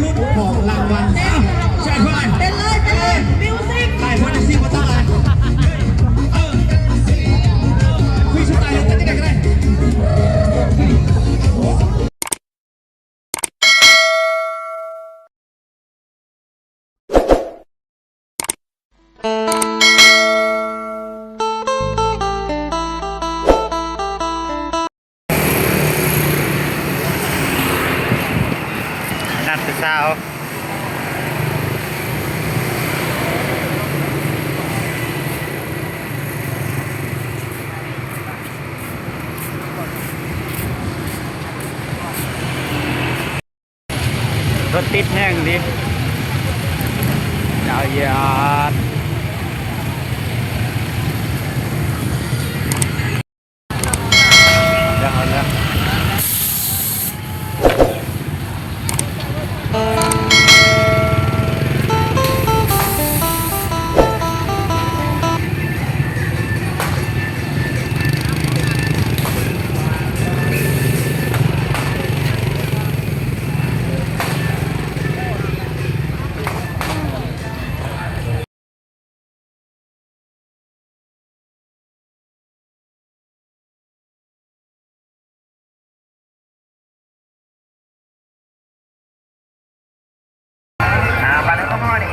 ลุ้นของรางวัลใช่เพื่อนเป็นเลยมิวสิกได้เพื่อนซิมาตั้งอะไรคุยชุดไทยเต้นได้กันได้นัดเช้ารถติดแห้งดิยาวยาดเดี๋ยวเอาละบัตรก็พอดี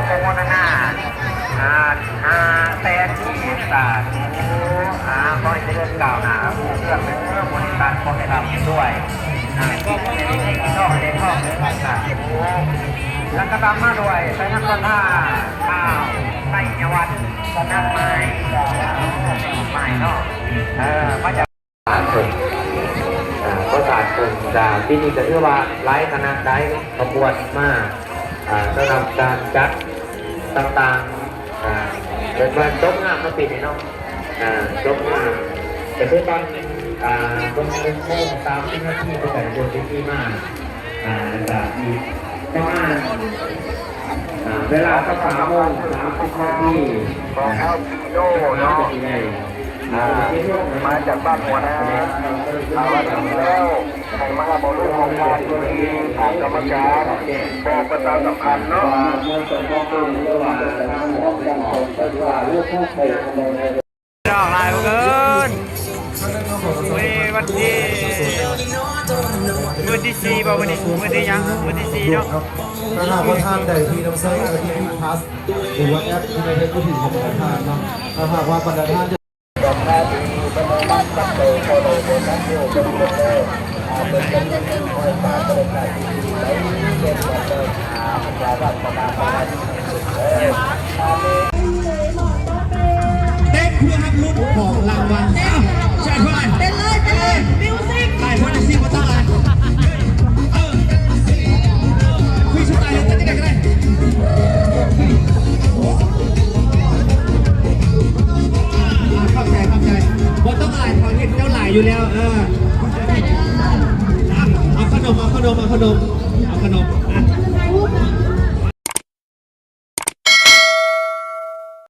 โคโมนาน่าแต่ที่ตาก็จะเริ่มกล่าวหนาผู้เรื่องเป็นเรื่องบริการของเราด้วยก็ไม่ได้ให้กินนอกในห้องเลยค่ะแล้วก็ตามมาด้วยใช้น้ำต้นท่าข้าวไส้ยวันกับน้ำไม้ไม้เนาะมาจากก็ศาสตร์คนจากที่นี่จะเรียกว่าไร้คณะได้ขบวนมากสำหรับการจัดต่างๆเป็นวันจบงานมาปีนี้เนาะจบงานแต่เพื่อตอนตรงเป็นโค้งตามที่หน้าที่ไปแต่งตัวที่มากจากอีกประมาณเวลาสัก3:30 นาทีของเข้าปีโน่เนาะมาจากบ้านหัวนะเอาละทีแล้วให้มาบริหารการตัวเองทางกรรมการบอกประชาสัมพันธ์เนาะดอกลายเกินวันที่4ป่ะวันที่ยังวันที่4เนาะถ้าหากว่าท่านใดที่น้ำเส้นอะไรที่พาสหรือว่าแอปที่ในเทคโนโลยีของท่านเนาะถ้าหากว่าบรรดาท่านเต้นเพื่อรับลุ้นของรางวัลใช่เพื่อนเป็นเลยมิวสิกได้เพื่อนซิมาตั้งอะไรคุยชุดไทยเต้นได้กันได้เข้าใจว่าต้องอะไรเขาเห็นเจ้าหลายอยู่แล้วเอาขนม